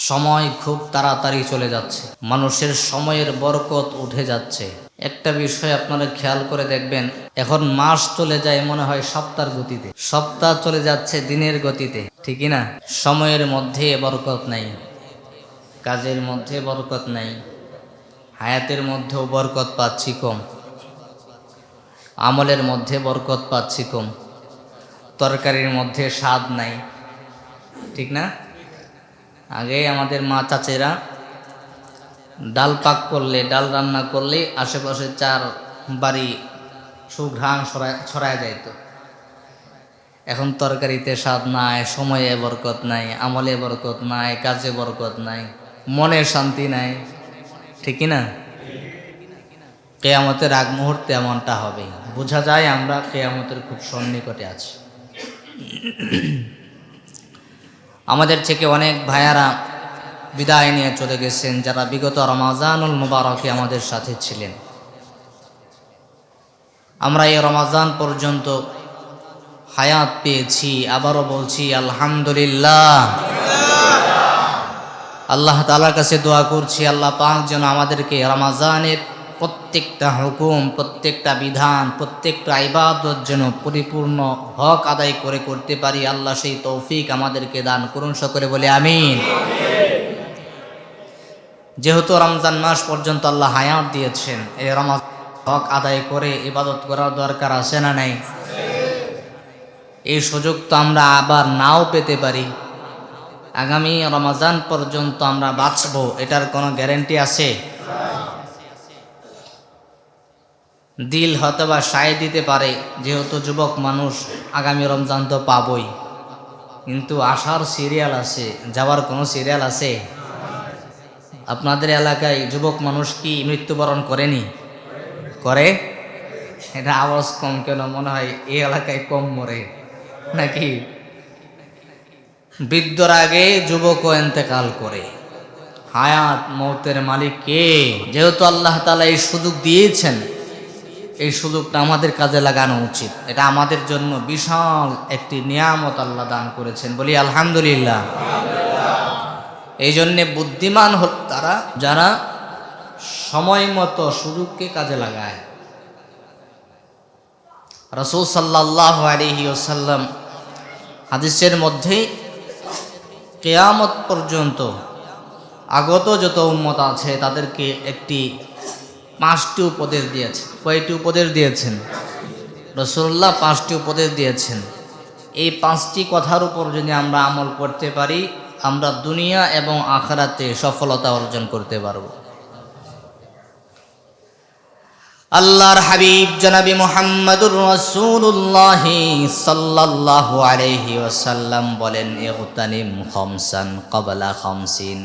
সময় খুব তাড়াতাড়ি চলে যাচ্ছে, মানুষের সময়ের বরকত উঠে যাচ্ছে। একটা বিষয় আপনারা খেয়াল করে দেখবেন, এখন মাস চলে যায় মনে হয় সপ্তাহের গতিতে, সপ্তাহ চলে যাচ্ছে দিনের গতিতে, ঠিকই না? সময়ের মধ্যে বরকত নাই, কাজের মধ্যে বরকত নাই, হায়াতের মধ্যেও বরকত পাচ্ছি কম, আমলের মধ্যে বরকত পাচ্ছি কম, তরকারির মধ্যে স্বাদ নাই, ঠিক না? আগে আমাদের মা চাচেরা ডাল পাক করলে, ডাল রান্না করলে আশেপাশে চার বাড়ি সুঘ্রাণ ছড়ায় যাইত। এখন তরকারিতে স্বাদ নাই, সময়ে বরকত নাই, আমলে বরকত নাই, কাজে বরকত নাই, মনে শান্তি নাই, ঠিকই না? কেয়ামতের আগ মুহূর্তে এমনটা হবে, বোঝা যায় আমরা কেয়ামতের খুব সন্নিকটে আছি। আমাদের থেকে অনেক ভাইয়ারা বিদায় নিয়ে চলে গেছেন, যারা বিগত রমাজানুল মুবারকে আমাদের সাথে ছিলেন। আমরা এই রমাজান পর্যন্ত হায়াত পেয়েছি, আবারও বলছি আলহামদুলিল্লাহ। আল্লাহ তাআলার কাছে দোয়া করছি, আল্লাহ পাক যেন আমাদেরকে রমাজানের প্রত্যেকটা হুকুম, প্রত্যেকটা বিধান, প্রত্যেকটা ইবাদত যেন পরিপূর্ণ হক আদায় করে করতে পারি। আল্লাহ সেই তৌফিক আমাদেরকে দান করুন, সকলে বলে আমিন। যেহেতু রমজান মাস পর্যন্ত আল্লাহ হায়াত দিয়েছেন, এই রমাজান হক আদায় করে ইবাদত করার দরকার আছে না নাই? এই সুযোগ তো আমরা আবার নাও পেতে পারি। আগামী রমজান পর্যন্ত আমরা বাঁচবো, এটার কোনো গ্যারান্টি আছে? দিল হয়তো বা সায় দিতে পারে, যেহেতু যুবক মানুষ, আগামী রমজান তো পাবই, কিন্তু আসার সিরিয়াল আছে, যাওয়ার কোনো সিরিয়াল আছে? আপনাদের এলাকায় যুবক মানুষ কি মৃত্যুবরণ করেনি? করে? এটা আওয়াজ কম কেন? মনে হয় এই এলাকায় কম মরে নাকি? বৃদ্ধর আগে যুবকও ইন্তেকাল করে। হায়াত মৌতের মালিক কে? যেহেতু আল্লাহ তাআলা এই সুযোগ দিয়েছেন, এই সুযোগটা আমাদের কাজে লাগানো উচিত। এটা আমাদের জন্য বিশাল একটি নিয়ামত আল্লাহ দান করেছেন, বলি আলহামদুলিল্লাহ। এই জন্যে বুদ্ধিমান হল তারা, যারা সময় মতো সুযোগকে কাজে লাগায়। রাসূল সাল্লাল্লাহু আলাইহি ওয়াসাল্লাম হাদিসের মধ্যে কিয়ামত পর্যন্ত আগত যত উম্মত আছে তাদেরকে একটি 5টি উপদেশ দিয়েছেন। কয়টি উপদেশ দিয়েছেন? রাসূলুল্লাহ 5টি উপদেশ দিয়েছেন। এই 5টি কথার উপর যদি আমরা আমল করতে পারি, আমরা দুনিয়া এবং আখিরাতে সফলতা অর্জন করতে পারব। আল্লাহর হাবিব জনাবি মুহাম্মদুর রাসূলুল্লাহ সাল্লাল্লাহু আলাইহি ওয়াসাল্লাম বলেন, ইগতানিম খামসান ক্বাবলা খামসিন।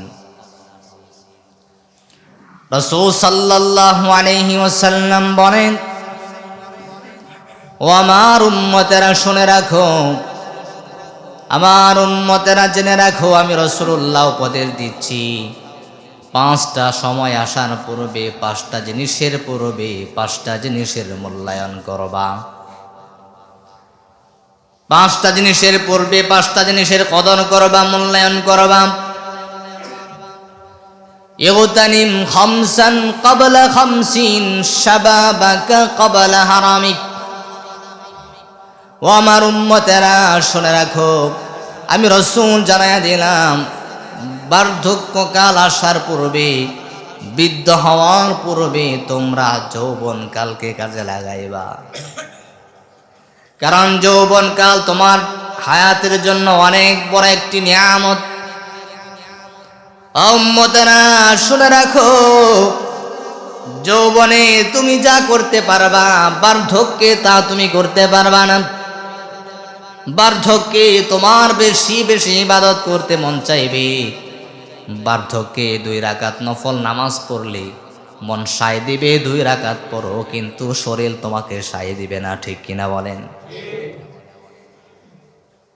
রাসূল সাল্লাল্লাহু আলাইহি ওয়াসাল্লাম বলেন, ও আমার উম্মতেরা শুনে রাখো, আমার উম্মতেরা জেনে রাখো, আমি রাসূলুল্লাহ উপদেশ দিচ্ছি, 5টা সময় আসার পূর্বে, 5টা জিনিসের পূর্বে 5টা জিনিসের মূল্যায়ন করবা। 5টা জিনিসের পূর্বে 5টা জিনিসের কদর করবা, মূল্যায়ন করবা। ইগতানিম খামসান ক্বাবলা খামসিন শাবাবাকা ক্বাবলা হারামিক। ও আমার উম্মতেরা শুনে রাখো, আমি রাসূল জানায়া দিলাম, বার্ধক্যকাল আসার পূর্বে, বৃদ্ধ হওয়ার পূর্বে তোমরা যৌবনকালকে কাজে লাগাইবা। কারণ যৌবনকাল তোমার হায়াতের জন্য অনেক বড় একটি নিয়ামত। উম্মতেরা শুনে রাখো, যৌবনে তুমি যা করতে পারবা, বার্ধক্যে তা তুমি করতে পারবা না। বার্ধক্যে তোমার বেশি বেশি ইবাদত করতে মন চাইবে, বার্ধক্যে 2 রাকাত নফল নামাজ পড়লে মন সায় দিবে, 2 রাকাত পড়ো, কিন্তু শরীর তোমাকে সায় দিবে না, ঠিক কিনা বলেন?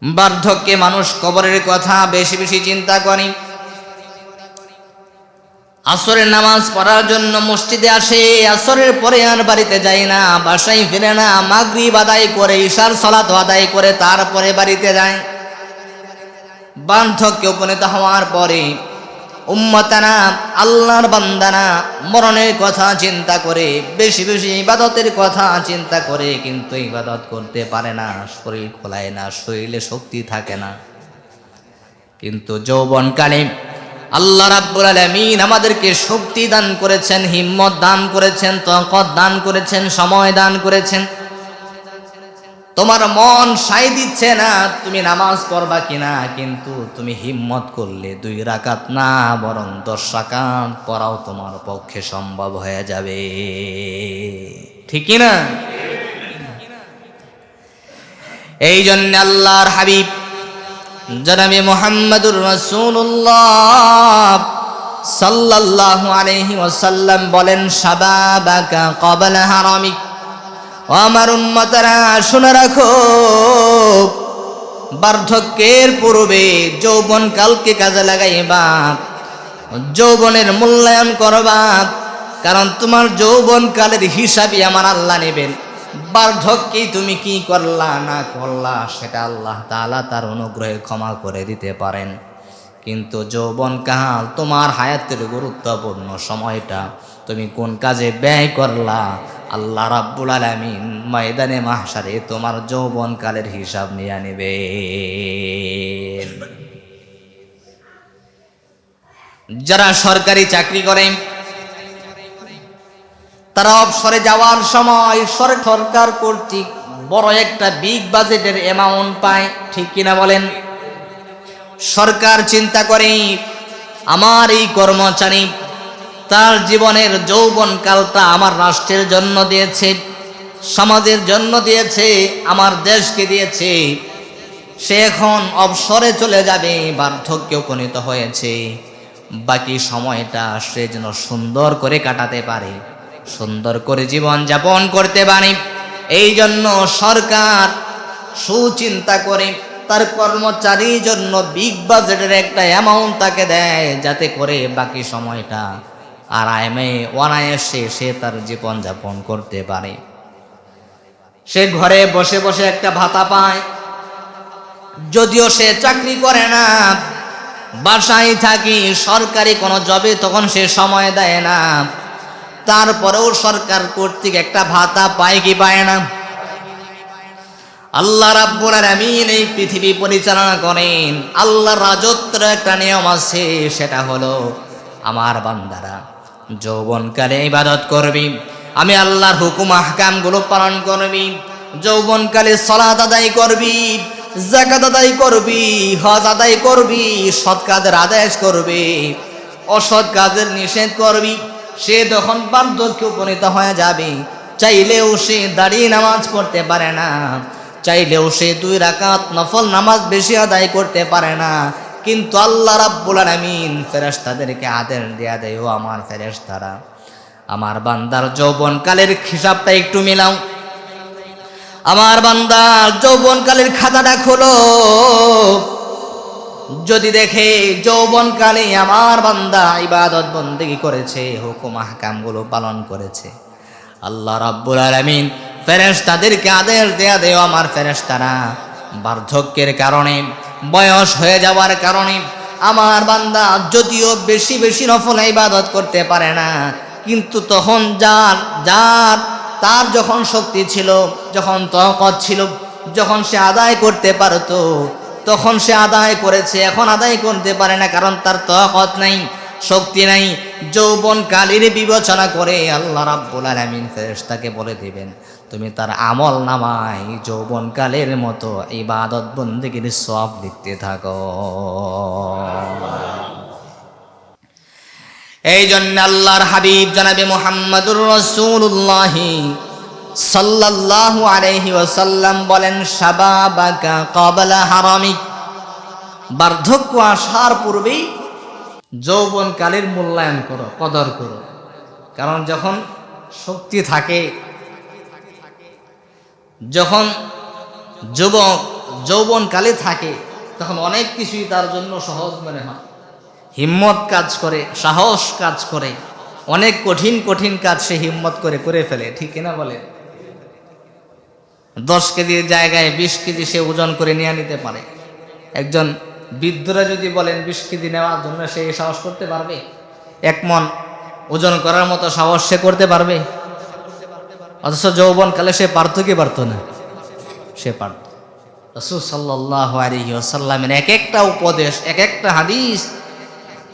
বার্ধক্যে মানুষ কবরের কথা বেশি বেশি চিন্তা করে। আসরের নামাজ পড়ার জন্য মসজিদে আসে, আসরের পরে আর বাড়িতে যায় না, বাসায় ফিরে না, মাগরিব আদায় করে, ইশার সালাত আদায় করে তারপরে বাড়িতে যায়। বার্ধক্যে উপনীত হওয়ার পরে উম্মতানা, আল্লাহর বান্দানা মরণের কথা চিন্তা করে, বেশি বেশি ইবাদতের কথা চিন্তা করে, কিন্তু ইবাদত করতে পারে না, শরীর খোলায় না, শরীরে শক্তি থাকে না। কিন্তু যৌবনকালে আল্লাহ রাব্বুল আলামিন আমাদেরকে শক্তি দান করেছেন, হিম্মত দান করেছেন, তাকত দান করেছেন, সময় দান করেছেন। তোমার মন সাই দিচ্ছে না তুমি নামাজ পড়বা কিনা, কিন্তু তুমি হিম্মত করলে 2 রাকাত না বরং 10 রাকাত পড়াও তোমার পক্ষে সম্ভব হয়ে যাবে, ঠিক না? এই জন্য আল্লাহর হাবিব জনাবে মুহাম্মদুর রাসূলুল্লাহ সাল্লাল্লাহু আলাইহি ওয়াসাল্লাম বলেন, শাবাবাকা ক্বাবলা হারামিক। ও আমার উম্মতরা, শুনে রাখো, বার্ধক্যের পূর্বে যৌবনকালকে কাজে লাগাইবা, যৌবনের মূল্যায়ন করবা, কারণ তোমার যৌবনকালের হিসাবই আমার আল্লাহ নেবেন। বার্ধক্যে তুমি কি করলা না করলা সেটা আল্লাহ তাআলা তার অনুগ্রহে ক্ষমা করে দিতে পারেন, কিন্তু যৌবনকাল তোমার হায়াতের গুরুত্বপূর্ণ সময়টা তুমি কোন কাজে ব্যয় করলা, আল্লাহ রাব্বুল আলামিন ময়দানে মাহশারে তোমার যৌবনকালের হিসাব নিয়ে নেবে। যারা সরকারি চাকরি করে তারা অবসরে যাওয়ার সময় সরকার কর্তৃক বড় একটা বিগ বাজেটের অ্যামাউন্ট পায়, ঠিক কিনা বলেন? সরকার চিন্তা করে আমার এই কর্মচারী তার জীবনের যৌবনকালটা আমার রাষ্ট্রের জন্য দিয়েছে, সমাজের জন্য দিয়েছে, আমার দেশকে দিয়েছে, সে এখন অবসরে চলে যাবে, বার্ধক্যে উপনীত হয়েছে, বাকি সময়টা সে যেন সুন্দর করে কাটাতে পারে, সুন্দর করে জীবন যাপন করতে পারে। এই জন্য সরকার সুচিন্তা করে তার কর্মচারীর জন্য বিগ বাজেটের একটা অ্যামাউন্ট তাকে দেয়, যাতে করে বাকি সময়টা আরামে অনায়াসে সে তার জীবন যাপন করতে পারে। সে ঘরে বসে বসে একটা ভাতা পায়, যদিও সে চাকরি করে না, বাসায় থাকি, সরকারি কোনো জবে তখন সে সময় দেয় না, তারপরেও সরকার কর্তৃক একটা ভাতা পায় কি পায় না? আল্লাহ রাব্বুল আলামিন এই পৃথিবী পরিচালনা করেন, আল্লাহর রাজত্বের একটা নিয়ম আছে, সেটা হলো আমার বান্দারা যৌবনকালে ইবাদত করবি, আমি আল্লাহর হুকুম আহকামগুলো পালন করবি, যৌবনকালে সালাত আদায় করবি, যাকাত আদায় করবি, হজ আদায় করবি, সৎ কাজের আদেশ করবি, অসৎ কাজের নিষেধ করবি। সে যখন বার্ধক্যে উপনীত হয়ে যাবে, চাইলেও সে দাঁড়িয়ে নামাজ পড়তে পারে না, চাইলেও সে 2 রাকাত নফল নামাজ বেশি আদায় করতে পারে না, কিন্তু আল্লাহ রাব্বুল আলামিন ফেরেশতাদেরকে আদেশ দেয়া দেয়, ও আমার ফেরেশতারা, আমার বান্দার যৌবনকালের হিসাবটা একটু মিলাও, আমার বান্দার যৌবনকালের খাতাটা খোলো। যদি দেখে যৌবনকালে আমার বান্দা ইবাদত বন্দেগী করেছে, হুকুম আহকামগুলো পালন করেছে, আল্লাহ রাব্বুল আলামিন ফেরেশতাদেরকে আদেশ দেয়া দেয়, আমার ফেরেশতারা, বার্ধক্যের কারণে, বয়স হয়ে যাওয়ার কারণে আমার বান্দা যদিও বেশি বেশি নফল ইবাদত করতে পারে না, কিন্তু তখন তার যখন শক্তি ছিল, যখন তাকত ছিল, যখন সে আদায় করতে পারতো, তখন সে আদায় করেছে, এখন আদায় করতে পারে না, কারণ তার তাকত নাই, শক্তি নাই। যৌবনকালের বিবেচনা করে আল্লাহ রাব্বুল আলামিন ফেরেশতাকে বলে দিবেন, তুমি তার আমল নামায় যৌবনকালের মতো ইবাদত বন্দেগীর সওয়াব লিখতে থাকো। এই জন্য আল্লাহর হাবিব জনাবে মুহাম্মদুর রাসূলুল্লাহ সাল্লাল্লাহু আলাইহি ওয়াসাল্লাম বলেন, শাবাবাকা ক্বাবলা হারামিক। বার্ধক্য আসার পূর্বেই যৌবনকালের মূল্যায়ন করো, কদর করো, কারণ যখন শক্তি থাকে, যখন যুবক যৌবনকালে থাকে, তখন অনেক কিছুই তার জন্য সহজ মনে হয়, হিম্মত কাজ করে, সাহস কাজ করে, অনেক কঠিন কঠিন কাজ সে হিম্মত করে ফেলে, ঠিক কিনা বলে? 10 কেজির জায়গায় 20 কেজি সে ওজন করে নিয়ে নিতে পারে। একজন বৃদ্ধরা যদি বলেন 20 কেজি নেওয়ার জন্য, সে সাহস করতে পারবে? 1 মণ ওজন করার মতো সাহস সে করতে পারবে? অথচ যৌবনকালে সে পারত কি পারত না? সে পারত। রাসূল সাল্লাল্লাহু আলাইহি ওয়াসাল্লামের এক একটা উপদেশ, এক একটা হাদিস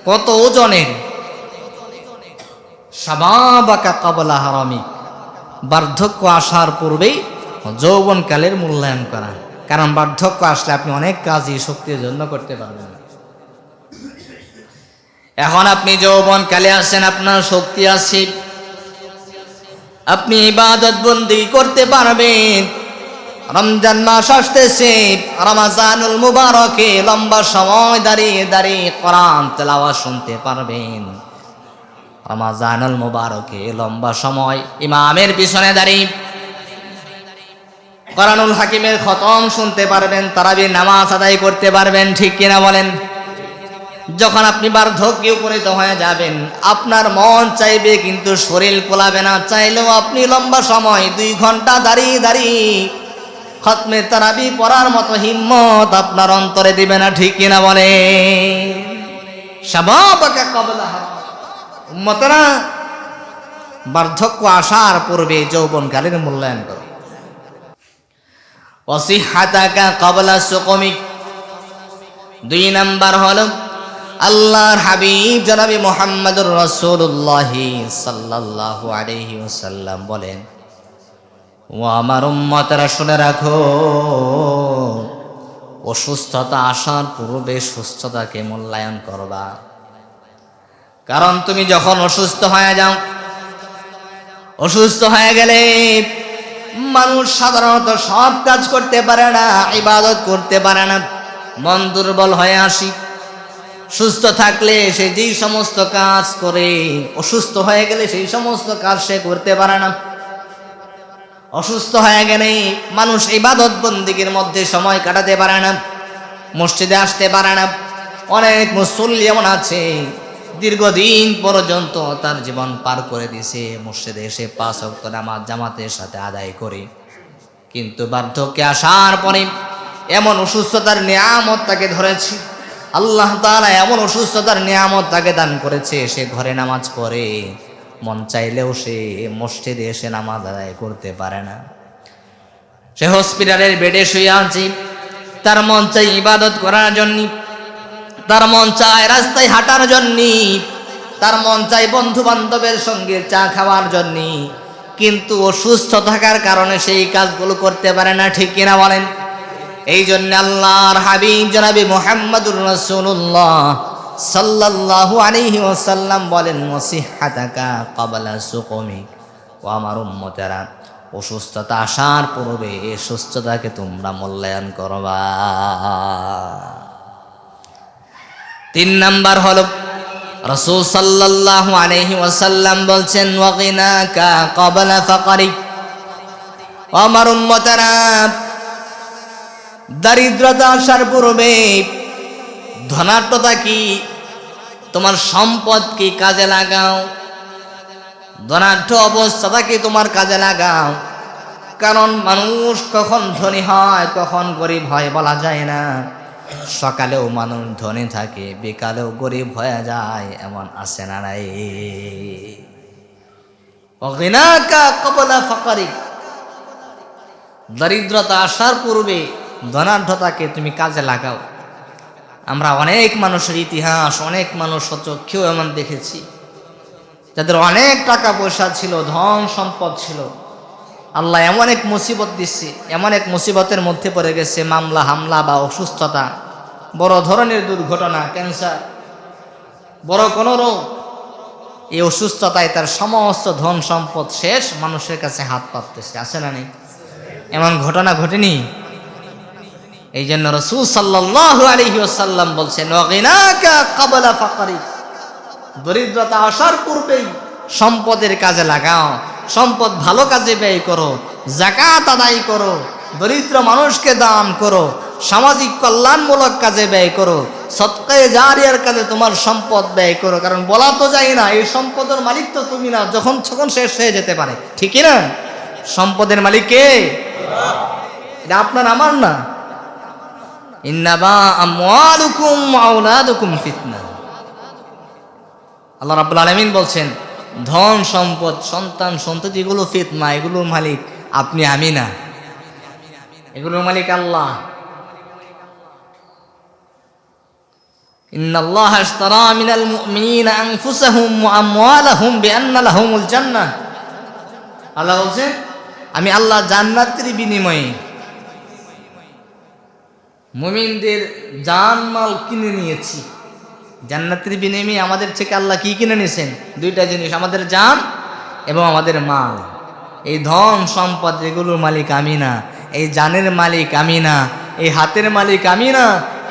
কত ওজনের। শাবাবাকা ক্বাবলা হারামিক, বার্ধক্য আসার পূর্বেই যৌবনকালের মূল্যায়ন করা। কারণ বার্ধক্য আসলে আপনি অনেক কাজই শক্তির জন্য করতে পারবেন না। এখন আপনি যৌবনকালে আছেন, আপনার শক্তি আছে, আপনি ইবাদত বন্দেগী করতে পারবেন। রমজান মাস আসতেছে, রমাজানুল মুবারকে লম্বা সময় দাঁড়িয়ে দাঁড়িয়ে কোরআন তেলাওয়াত শুনতে পারবেন। রমাজানুল মুবারকে লম্বা সময় ইমামের পিছনে দাঁড়িয়ে কোরআনুল হাকিমের খতম শুনতে পারবেন, তারাবির নামাজ আদায় করতে পারবেন। ঠিক কিনা বলেন? যখন আপনি বার্ধক্যে উপনীত হয়ে যাবেন, আপনার মন চাইবে কিন্তু শরীর কোলাবে না, চাইলেও আপনি লম্বা সময় 2 ঘন্টা দাঁড়িয়ে দাঁড়িয়ে খতমে তারাবি পড়ার মতো হিম্মত আপনার অন্তরে দিবে না। ঠিক কিনা বলে? শাবাবাকা ক্বাবলা হারামিক। উম্মতেরা, বার্ধক্য আসার পূর্বে যৌবনকালের মূল্যায়ন করো। ওয়াসিহাতাকা ক্বাবলা সুকমিক। 2 নাম্বার হলো আল্লাহর হাবিব জনাবে মুহাম্মদুর রাসূলুল্লাহ সাল্লাল্লাহু আলাইহি ওয়াসাল্লাম বলেন, ও আমার উম্মতেরা শুনে রাখো, অসুস্থতা আসার পূর্বে সুস্থতাকে মূল্যায়ন করবা। কারণ তুমি যখন অসুস্থ হয়ে যাও, অসুস্থ হয়ে গেলে মানুষ সাধারণত সব কাজ করতে পারে না, ইবাদত করতে পারে না, মন দুর্বল হয়ে আসি। সুস্থ থাকলে সে যেই সমস্ত কাজ করে, অসুস্থ হয়ে গেলে সেই সমস্ত কাজ সে করতে পারে না। অসুস্থ হয়ে গেলে মানুষ ইবাদত বন্দেগীর মধ্যে সময় কাটাতে পারে না, মসজিদে আসতে পারে না। অনেক মুসল্লি এমন আছে দীর্ঘদিন পর্যন্ত তার জীবন পার করে দিয়েছে, মসজিদে এসে 5 ওয়াক্ত নামাজ জামাতের সাথে আদায় করে, কিন্তু বার্ধক্যে আসার পরে এমন অসুস্থতার নিয়ামত তাকে ধরেছে, আল্লাহ তাআলা এমন অসুস্থতার নিয়ামত তাকে দান করেছে, সে ঘরে নামাজ পড়ে, মন চাইলেও সে মসজিদে এসে নামাজ আদায় করতে পারে না। সে হসপিটালের বেডে শুয়ে আছে, তার মন চাই ইবাদত করার জন্য, তার মন চায় রাস্তায় হাঁটার জন্য, তার মন চাই বন্ধু বান্ধবের সঙ্গে চা খাওয়ার জন্য, কিন্তু অসুস্থ থাকার কারণে সেই কাজগুলো করতে পারে না। ঠিক কিনা বলেন? এই জন্য আল্লাহর হাবিব জনাবে মুহাম্মদুর রাসূলুল্লাহ সাল্লাল্লাহু আলাইহি ওয়াসাল্লাম বলেন, ওয়াসিহাতাকা ক্বাবলা সুকমিক। ও আমার উম্মতেরা, অসুস্থতা আসার পূর্বে এই সুস্থতাকে তোমরা মূল্যায়ন করবা। 3 নাম্বার হলো রাসূল সাল্লাল্লাহু আলাইহি ওয়াসাল্লাম বলছেন, ওয়াগিনাকা ক্বাবলা ফাকরিক। ও আমার উম্মতেরা, দারিদ্রতা আসার পূর্বে ধনাঢ্যতা কি, তোমার সম্পদ কি কাজে লাগাও, ধনাঢ্য অবস্থাটা কি তোমার কাজে লাগাও। কারণ মানুষ কখন ধনী হয় কখন গরিব হয় বলা যায় না। সকালেও মানুষ ধনী থাকে, বিকালেও গরিব হয়ে যায়, এমন আছে না নাই? ওয়াগিনাকা ক্বাবলা ফাকরিক। দারিদ্রতা আসার পূর্বে ধনাঢ্যতাকে তুমি কাজে লাগাও। আমরা অনেক মানুষের ইতিহাস, অনেক মানুষ সচক্ষেও এমন দেখেছি যাদের অনেক টাকা পয়সা ছিল, ধন সম্পদ ছিল, আল্লাহ এমন এক মুসিবত দিচ্ছে, এমন এক মুসিবতের মধ্যে পড়ে গেছে, মামলা হামলা বা অসুস্থতা, বড় ধরনের দুর্ঘটনা, ক্যান্সার, বড় কোনো রোগ, এই অসুস্থতায় তার সমস্ত ধন সম্পদ শেষ, মানুষের কাছে হাত পাততেছে। আছে না নেই? এমন ঘটনা ঘটেনি? এই জন্য রাসূল সাল্লাল্লাহু আলাইহি ওয়াসাল্লাম বলছেন, ওয়াগিনাকা ক্বাবলা ফাকরিক। দরিদ্রতা আসার পূর্বেই সম্পদের কাজে লাগাও, সম্পদ ভালো কাজে ব্যয় করো, যাকাত আদায় করো, দরিদ্র মানুষকে দান করো, সামাজিক কল্যাণমূলক কাজে ব্যয় করো, সদকায়ে জারিয়ার কাজে তোমার সম্পদ ব্যয় করো। কারণ বলা তো যায় না, এই সম্পদের মালিক তো তুমি না, যখন তখন শেষ হয়ে যেতে পারে। ঠিক না? সম্পদের মালিক কে? এটা আপনার আমার না, ইন্নামা আমওয়ালুকুম ওয়া আওলাদুকুম ফিতনা। আল্লাহ রাব্বুল আলামিন বলছেন, ধন সম্পদ সন্তান সন্ততি এগুলো ফিতনা, এগুলোর মালিক আপনি আমি না, এগুলোর মালিক আল্লাহ। ইন্নাল্লাহা আশতারা মিনাল মুমিনিনা আনফুসাহুম ওয়া আমওয়ালাহুম বিআন্না লাহুমুল জান্নাহ। আল্লাহ বলছেন, আমি আল্লাহ জান্নাতের বিনিময়ে মুমিনদের জান মাল কিনে নিয়েছি। জান্নাতের বিনিময়ে আমাদের থেকে আল্লাহ কি কিনে নিয়েছেন? দুইটা জিনিস, আমাদের জান এবং আমাদের মাল। এই ধন সম্পদ এগুলোর মালিক আমি না, এই জানের মালিক আমি না, এই হাতের মালিক আমি না,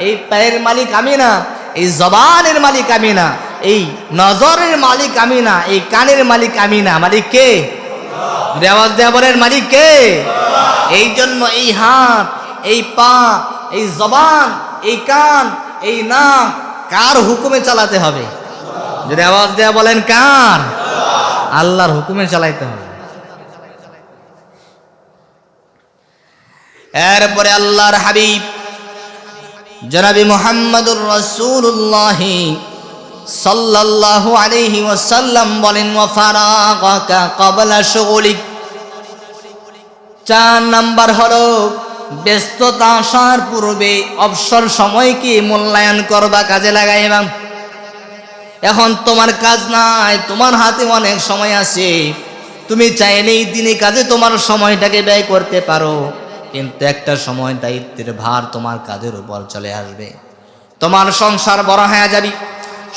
এই পায়ের মালিক আমি না, এই জবানের মালিক আমি না, এই নজরের মালিক আমি না, এই কানের মালিক আমি না। মালিক কে? রেওয়াজ দেওয়ার মালিক কে? এই জন্য এই হাত, এই পা, এই জবান, এই কান, এই নাক কার হুকুমে চালাতে হবে? যদি আওয়াজ দেয়া বলেন কার? আল্লাহর হুকুমে চালাইতে হবে। এরপরে আল্লাহর হাবিব জনাবি মুহাম্মদুর রাসূলুল্লাহ সাল্লাল্লাহু আলাইহি ওয়াসাল্লাম বলেন, ওয়া ফারাগাকা ক্বাবলা শুগলিক। 4 নাম্বার হলো ব্যস্ততা আসার পূর্বে অবসর সময়কে মূল্যায়ন করবা, কাজে লাগাইবা। এখন তোমার কাজ নাই, তোমার হাতে অনেক সময় আছে, তুমি চাইলেই দিনে কাজে তোমার সময়টাকে ব্যয় করতে পারো, কিন্তু একটা সময় দায়িত্বের ভার তোমার কাঁধের উপর চলে আসবে। তোমার সংসার বড় হয়ে যাবি,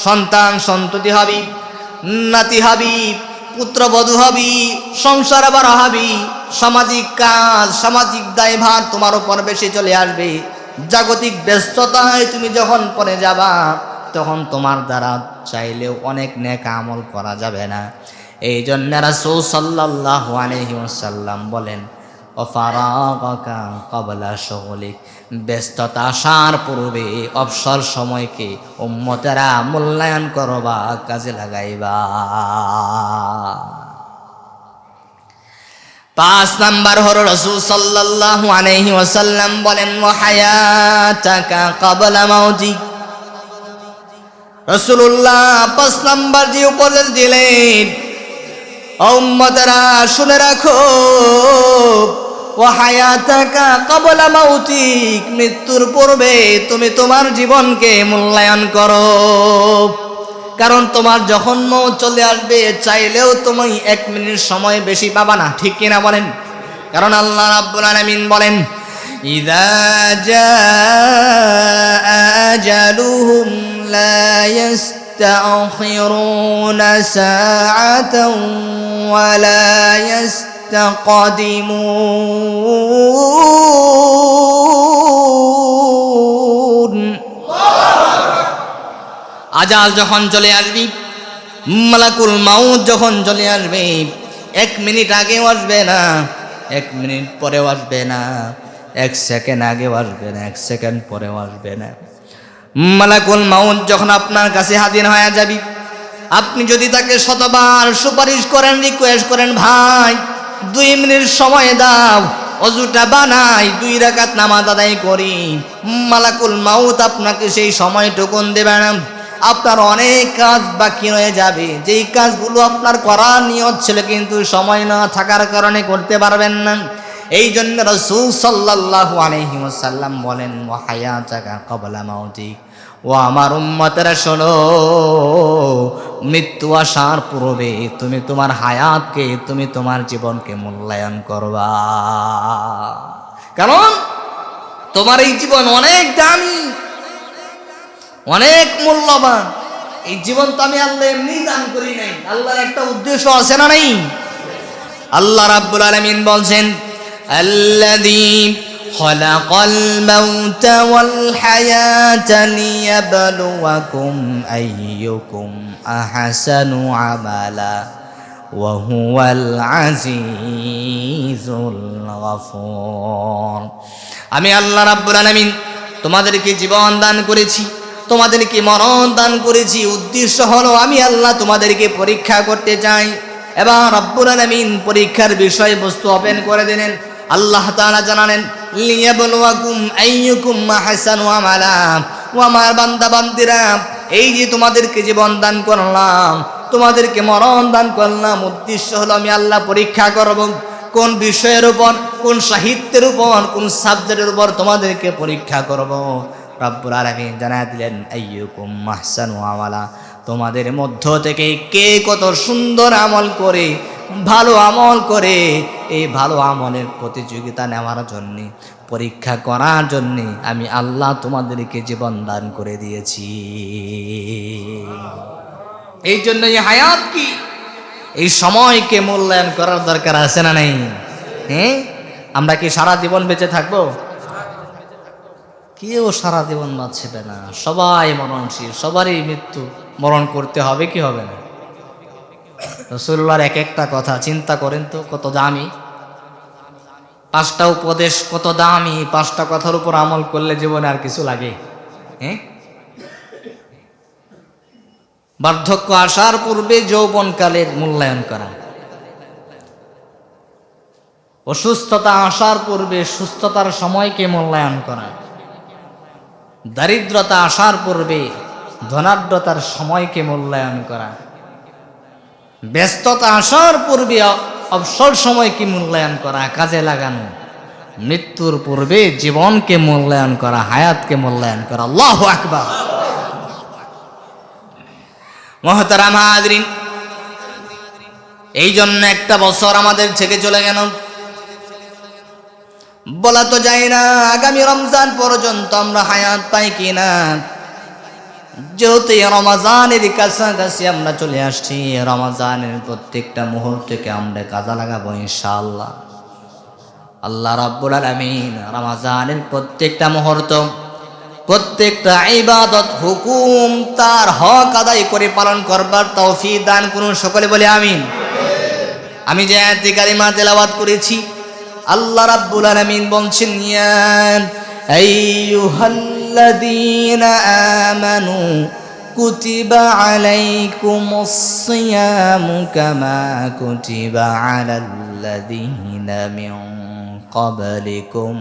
সন্তান সন্ততি হবি, নাতি হবি, পুত্রবধূ হবি, সংসার বড় হবি, সামাজিক কাজ সামাজিক দায়ভার তোমার উপর বেশি চলে আসবে। জাগতিক ব্যস্ততায় তুমি যখন পড়ে যাবা, তখন তোমার দ্বারা চাইলেও অনেক নেক আমল করা যাবে না। এই জন্য রাসূল সাল্লাল্লাহু আলাইহি ওয়াসাল্লাম বলেন, ও ফারাগাকা ক্বাবলা শুগলিক, ব্যস্ততা আসার পূর্বে অবসর সময়কে উম্মতেরা মূল্যায়ন করবা, কাজে লাগাইবা। 5 নাম্বার হলো রাসূল সাল্লাল্লাহু আলাইহি ওয়াসাল্লাম বলেন, ওয়া হায়াতাকা ক্বাবলা মাউতিক। রাসূলুল্লাহ 5 নাম্বার যে উপদেশ দিলেন, উম্মতেরা শুনে রাখো, ওয়া হায়াতাকা ক্বাবলা মাউতিক, মৃত্যুর পূর্বে তুমি তোমার জীবনকে মূল্যায়ন করো। কারণ তোমার যখন মৌত চলে আসবে, চাইলেও তুমি 1 মিনিট সময় বেশি পাবা না, ঠিক কিনা বলেন? কারণ আল্লাহ রাব্বুল আলামিন বলেন, ইযা জাআ আজালুহুম লা ইস্তাখিরুনা সাআতান ওয়া লা ইস্তাকদিমুন। আজাল যখন চলে আসবে, মালাকুল মাউত যখন চলে আসবে, 1 মিনিট আগেও আসবে না, 1 মিনিট পরেও আসবে না, 1 সেকেন্ড আগেও আসবে না, 1 সেকেন্ড পরেও আসবে না। মালাকুল মাউত যখন আপনার কাছে হাজির হয়ে যাবে, আপনি যদি তাকে শতবার সুপারিশ করেন, রিকোয়েস্ট করেন, ভাই 2 মিনিট সময় দাও, অজুটা বানাই, 2 রাকাত নামাজ আদায় করি, মালাকুল মাউত আপনাকে সেই সময়টুকুন দেবে না। আপনার অনেক কাজ বাকি রয়ে যাবে, যেই কাজগুলো আপনার করার নিয়ত ছিল, কিন্তু সময় না থাকার কারণে করতে পারবেন না। এই জন্য রাসূল সাল্লাল্লাহু আলাইহি ওয়াসাল্লাম বলেন, ওয়া হায়াতাকা ক্বাবলা মাউতিক। ও আমার উম্মতেরা শোনো, মৃত্যু আসার পূর্বে তুমি তোমার হায়াতকে, তুমি তোমার জীবনকে মূল্যায়ন করবা। কারণ তোমার এই জীবন অনেক দামি, অনেক মূল্যবান। এই জীবন তো আমি আল্লাহ এমনি দান করি নাই, আল্লাহর একটা উদ্দেশ্য আছে না নাই? আল্লাহ রাব্বুল আলামিন বলছেন, আল্লাযী খালাকাল মাউতা ওয়াল হায়াতা লিয়াবলুয়াকুম আইয়ুকুম আহসানু আমালা ওয়া হুয়াল আজিজুল গফুর। আমি আল্লাহ রাব্বুল আলামিন তোমাদেরকে জীবন দান করেছি, তোমাদেরকে মরণ দান করেছি। উদ্দেশ্য হলো আমি আল্লাহ তোমাদেরকে পরীক্ষা করতে চাই। এবার রব্বুল আলামিন পরীক্ষার বিষয়বস্তু ওপেন করে দিলেন। আল্লাহ তাআলা জানালেন, লিয়াবলুয়াকুম আইয়ুকুম আহসানু আমালা। ও আমার বান্দা বান্দিরা, এই যে তোমাদেরকে জীবন দান করলাম, তোমাদেরকে মরণ দান করলাম, উদ্দেশ্য হলো আমি আল্লাহ পরীক্ষা করব কোন বিষয়ের উপর, কোন সাহিত্যের উপর, কোন সাবজেক্টের উপর তোমাদেরকে পরীক্ষা করব। রব্বুল আলামিন জানায় দিলেন আইয়ুকুম আহসানু আমালা, তোমাদের মধ্য থেকে কে কত সুন্দর আমল করে, ভালো আমল করে, এই ভালো আমলের প্রতিযোগিতা নেওয়ার জন্যে, পরীক্ষা করার জন্যে আমি আল্লাহ তোমাদেরকে জীবন দান করে দিয়েছি। এই জন্য এই হায়াত কি, এই সময়কে মূল্যায়ন করার দরকার আছে না নাই? হ্যাঁ, আমরা কি সারা জীবন বেঁচে থাকবো? কেউ সারা জীবন বাঁচবে না, সবাই মরণশীল, সবারই মৃত্যু বরণ করতে হবে, কি হবে না? রাসূলুল্লাহর এক একটা কথা চিন্তা করেন তো, কত দামি। 5টা উপদেশ কত দামি, 5টা কথার উপর আমল করলে জীবনে আর কিছু লাগে? হ্যাঁ, বার্ধক্য আসার পূর্বে যৌবনকালের মূল্যায়ন করা, অসুস্থতা আসার পূর্বে সুস্থতার সময়কে মূল্যায়ন করা, দারিদ্রতা আসার পূর্বে ধনাঢ্যতার সময়কে মূল্যায়ন করা, ব্যস্ততা আসার পূর্বে অবসর সময়কে মূল্যায়ন করা, কাজে লাগানো, মৃত্যুর পূর্বে জীবনকে মূল্যায়ন করা, হায়াতকে মূল্যায়ন করা। আল্লাহু আকবার। মুহতারাম হাজরিন, এই জন্য একটা বছর আমাদের থেকে চলে গেল, বলা তো যায় না আগামী রমজান পর্যন্ত আমরা হায়াত পাই কিনা। যেহেতু রমজানের কাছাকাছি আমরা চলে আসছি, রমজানের প্রত্যেকটা মুহূর্তকে আমরা কাজে লাগাবো ইনশাআল্লাহ। আল্লাহ রাব্বুল আলামিন রমজানের প্রত্যেকটা মুহূর্ত, প্রত্যেকটা ইবাদত হুকুম তার হক আদায় করে পালন করবার তৌফিক দান করুন, সকলে বলে আমিন। আমি যে আয়াতে কারিমা তেলাওয়াত করেছি, আল্লাহ রাব্বুল আলামিন বলছেন, ইয়া আইয়ুহাল্লাযীনা আমানু কুতিবা আলাইকুমুস সিয়ামু কামা কুতিবা আলাল্লাযীনা মিন ক্বাবলিকুম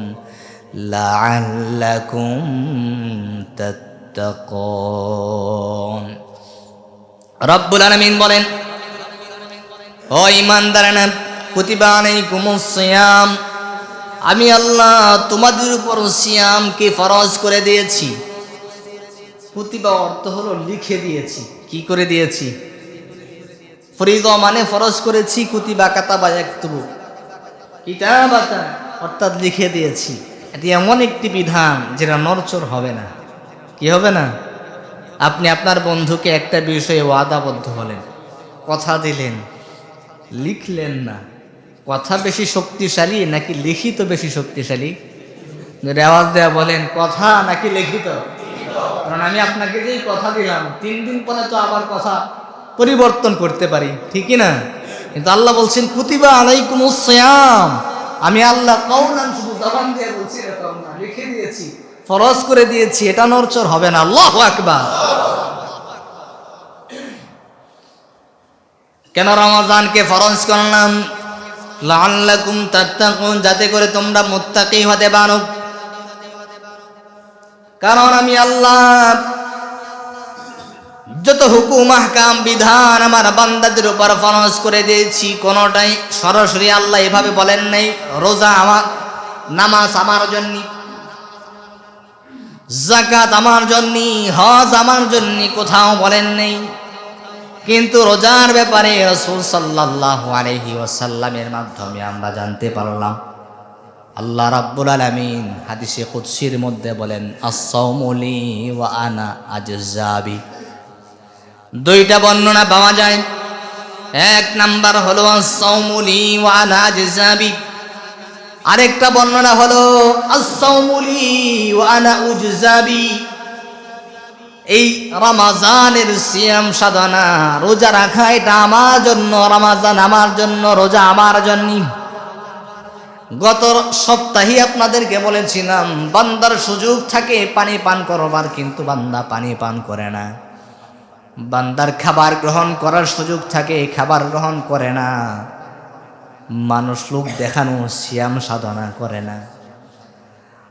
লাআল্লাকুম তাত্তাকুন। রব্বুল আলামিন বলেন, ও ঈমানদারেরা, কুতিবা আলাইকুমুস সিয়াম, আমি আল্লাহ তোমাদের উপর সিয়ামকে ফরজ করে দিয়েছি। কুতিবা অর্থ হলো লিখে দিয়েছি। কি করে দিয়েছি? ফরিযা মানে ফরজ করেছি, কুতিবা কাতাবা ইয়াকতুবু, কিতাবাতান অর্থাৎ লিখে দিয়েছি। এটি এমন একটি বিধান যেটা নড়চড় হবে না। কি হবে না? আপনি আপনার বন্ধুকে একটা বিষয়ে ওয়াদাবদ্ধ হলেন, কথা দিলেন, লিখলেন না। কথা বেশি শক্তিশালী নাকি লিখিত বেশি শক্তিশালী? যদি আওয়াজ দেয়া বলেন, কথা নাকি লিখিত? কারণ আমি আপনাকে যেই কথা দিলাম 3 দিন পরে তো আবার কথা পরিবর্তন করতে পারি, ঠিকই না? কিন্তু আল্লাহ বলছেন কুতিবা আলাইকুমুস সিয়াম, আমি আল্লাহ কওলান শুধু জবান দিয়ে বলছি, এরকম না, লিখে দিয়েছি, ফরজ করে দিয়েছি, এটা নড়চড় হবে না। আল্লাহু আকবার। কেন রমজানকে ফরজ করলাম? লাআল্লাকুম তাত্তাকুন, যাতে করে তোমরা মুত্তাকি হতে পারো। কারণ আমি আল্লাহ যত হুকুম আহকাম বিধান আমার বান্দাদের উপর ফরজ করে দিয়েছি, কোনটাই সরাসরি আল্লাহ এভাবে বলেন নাই রোজা আমার, নামাজ আমার জন্য, যাকাত আমার জন্য, হজ আমার জন্য, কোথাও বলেন নেই। কিন্তু রোজার ব্যাপারে রাসূল সাল্লাল্লাহু আলাইহি ওয়াসাল্লামের মাধ্যমে আমরা জানতে পারলাম, আল্লাহ রাব্বুল আলামিন হাদিসে কুদসির মধ্যে বলেন, আস-সাওমু লি ওয়া আনা আজজাবি। 2টা বর্ণনা পাওয়া যায়। 1 নাম্বার হলো আস-সাওমু লি ওয়া আনা আজজাবি, আরেকটা বর্ণনা হলো আস-সাওমু লি ওয়া আনা উজজাবি। এই রমজানের সিয়াম সাধনা, রোজা রাখা, এটা আমার জন্য, রমজান আমার জন্য, রোজা আমার জন্য। গত সপ্তাহে আপনাদেরকে বলেছিলাম, বান্দার সুযোগ থাকে পানি পান করবার, কিন্তু বান্দা পানি পান করে না। বান্দার খাবার গ্রহণ করার সুযোগ থাকে, খাবার গ্রহণ করে না। মানুষ লোক দেখানো সিয়াম সাধনা করে না।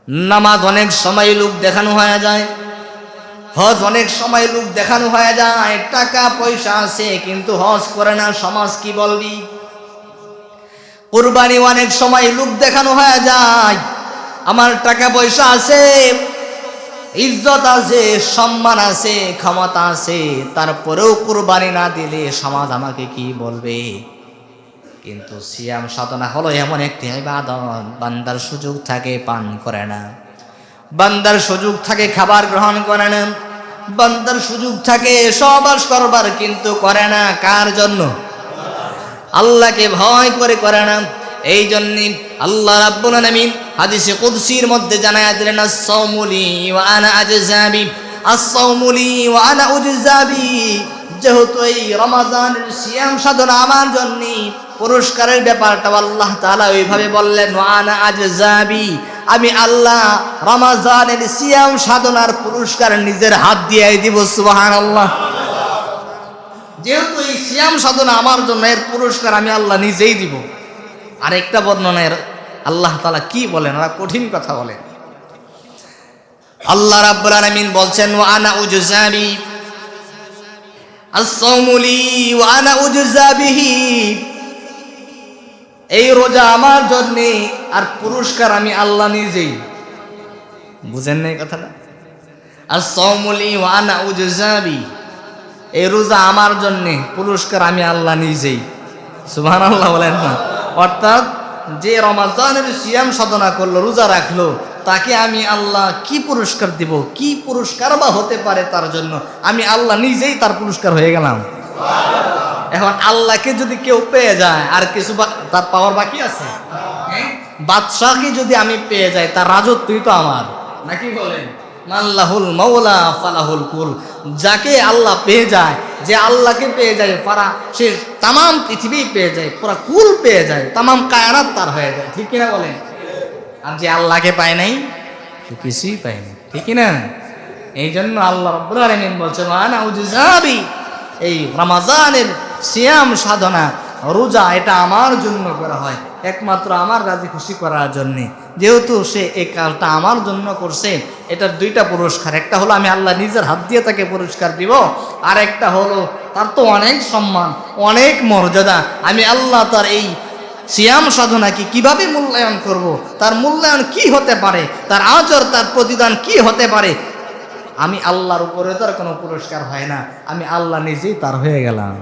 নামাজ অনেক সময় লোক দেখানো হয়ে যায়, হজ অনেক সময় লোক দেখানো হয়ে যায়, টাকা পয়সা আছে কিন্তু হজ করে না, সমাজ কি বলবি। কুরবানি অনেক সময় লোক দেখানো হয়ে যায়, আমার টাকা পয়সা আছে, ইজ্জত আছে, সম্মান আছে, ক্ষমতা আছে, তারপরেও কুরবানি না দিলে সমাজ আমাকে কি বলবে। কিন্তু সিয়াম সাধনা হলো এমন একটি ইবাদত, বান্দার সুযোগ থাকে পান করে না, বান্দার সুযোগ থাকে খাবার গ্রহণ করে না, বান্দার সুযোগ থাকে সহবাস করবার কিন্তু করে না। কার জন্য? আল্লাহকে ভয় করে করে না। এই জন্যে আল্লাহ রাব্বুল আলামিন হাদিসে কুদসির মধ্যে জানায়া দিলেন, আস-সাওমু লি ওয়া আনা আজজাবি, আস-সাওমু লি ওয়া আনা উজজাবি। যেহেতু এই রমাদানের সিয়াম সাধনা আমার জন্য, পুরস্কারের ব্যাপারটা আল্লাহ তাআলা ওইভাবে বললেন, ওয়া আনা আজজাবি, আমি আল্লাহ রমাদানের সিয়াম সাধনার পুরস্কার নিজের হাত দিয়ে দিব। সুবহানাল্লাহ। যেহেতু এই সিয়াম সাধনা আমার জন্য, এর পুরস্কার আমি আল্লাহ নিজেই দিব। আরেকটা বর্ণনায় আল্লাহ তাআলা কি বলেন, ওরা কঠিন কথা বলেন। আল্লাহ রাব্বুল আলামিন বলছেন, ওয়া আনা উজজাবি, আস-সাওমু লি ওয়া আনা উজজাবিহি, এই রোজা আমার জন্য আর পুরস্কার আমি আল্লাহ নিজেই। বুঝেন না এই কথাটা? আস-সাওমু লি ওয়া আনা উজজাবি, এই রোজা আমার জন্য, পুরস্কার আমি আল্লাহ নিজেই। সুবহানাল্লাহ বলেন না? অর্থাৎ যে রমাদানের সিয়াম সাধনা করলো, রোজা রাখলো, তাকে আমি আল্লাহ কি পুরস্কার দিব, কি পুরস্কার বা হতে পারে তার জন্য, আমি আল্লাহ নিজেই তার পুরস্কার হয়ে গেলাম। এখন আল্লাহকে যদি কেউ পেয়ে যায়, আর কিছু তার পাওয়ার বাকি আছে? বাদশাহকে যদি আমি পেয়ে যাই, তার রাজত্বই তো আমার, নাকি বলেন? আল্লাহুল মাওলা ফালাহুল কুল, যাকে আল্লাহ পেয়ে যায়, যে আল্লাহকে পেয়ে যায়, পারা সে তামাম পৃথিবী পেয়ে যায়, পুরা কুল পেয়ে যায়, তামাম কায়নাত তার হয়ে যায়, ঠিক কিনা বলেন? আর যে আল্লাহকে পায় নাই, সে কিছুই পায় না, ঠিক কিনা? এই জন্য আল্লাহ রাব্বুল আলামিন বলছেন, আনা উজজাবি, এই রমাদানের সিয়াম সাধনা রোজা এটা আমার জন্য করা হয়, একমাত্র আমার রাজি খুশি করার জন্যে। যেহেতু সে এই কাজটা আমার জন্য করছে, এটার দুইটা পুরস্কার, একটা হলো আমি আল্লাহ নিজের হাত দিয়ে তাকে পুরস্কার দিব, আর একটা হলো তার তো অনেক সম্মান, অনেক মর্যাদা, আমি আল্লাহ তার এই সিয়াম সাধনাকে কিভাবে মূল্যায়ন করব, তার মূল্যায়ন কি হতে পারে, তার আজর, তার প্রতিদান কি হতে পারে। আমি আল্লাহর উপরে তার কোনো পুরস্কার হয় না, আমি আল্লাহ নিজেই তার হয়ে গেলাম।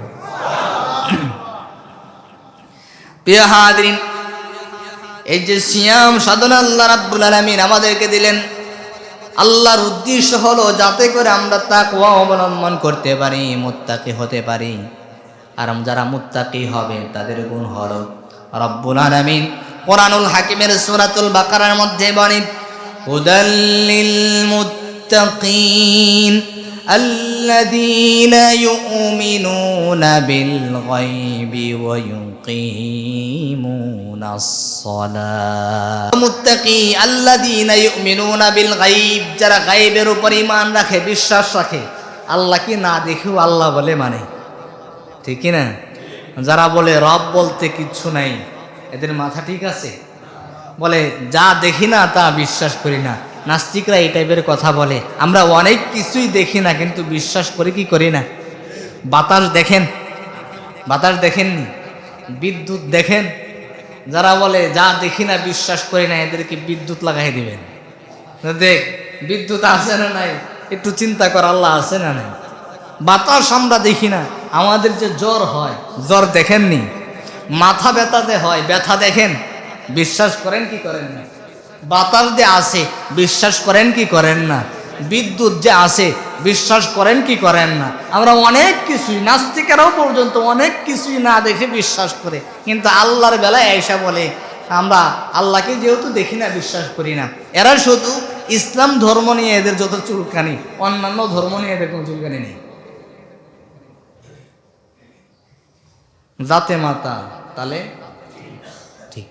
প্রিয় হাজরিন, এই যে সিয়াম সাধনা আল্লাহ রাব্বুল আলামিন আমাদেরকে দিলেন, আল্লাহর উদ্দেশ্য হলো যাতে করে আমরা তাকওয়া অবলম্বন করতে পারি, মুত্তাকি হতে পারি। আর যারা মুত্তাকি হবে তাদের গুণ হলো, রব্বুল আলামিন কোরআনুল হাকিমের সূরাতুল বাকারার মধ্যে বলেন, হুদাল লিল মুত্তাকিন আল্লাযীনা ইউমিনুনা বিল গায়বি ওয়া ইউকিমুনাস সালাত। মুত্তাকি আল্লাযীনা ইউমিনুনা বিল গায়ব, যারা গায়বের উপর ঈমান রাখে, বিশ্বাস রাখে, আল্লাহকে না দেখেও আল্লাহ বলে মানে, ঠিক কি না? যারা বলে রব বলতে কিচ্ছু নাই, এদের মাথা ঠিক আছে? বলে যা দেখি না তা বিশ্বাস করি না, নাস্তিকরা এই টাইপের কথা বলে। আমরা অনেক কিছুই দেখি না কিন্তু বিশ্বাস করি কি করি না? বাতাস দেখেন, বাতাস দেখেননি? বিদ্যুৎ দেখেন? যারা বলে যা দেখি না বিশ্বাস করি না, এদেরকে বিদ্যুৎ লাগাই দিবেন। দেখ বিদ্যুৎ আছে না নাই, একটু চিন্তা কর, আল্লাহ আছে না নাই? বাতাস আমরা দেখি না, আমাদের যে জ্বর হয়, জ্বর দেখেননি? মাথা ব্যথাতে হয়, ব্যথা দেখেন? বিশ্বাস করেন কি করেন না? বাতাস যে আছে বিশ্বাস করেন কি করেন না? বিদ্যুৎ যে আছে বিশ্বাস করেন কি করেন না? আমরা অনেক কিছুই, নাস্তিকেরাও পর্যন্ত অনেক কিছুই না দেখে বিশ্বাস করে, কিন্তু আল্লাহর বেলায় আয়েশা বলে আমরা আল্লাহকে যেহেতু দেখি না বিশ্বাস করি না। এরা শুধু ইসলাম ধর্ম নিয়ে এদের যত চুলকানি, অন্যান্য ধর্ম নিয়ে এদের কোনো চুলকানি নেই। জাতে মাতা তাহলে ঠিক।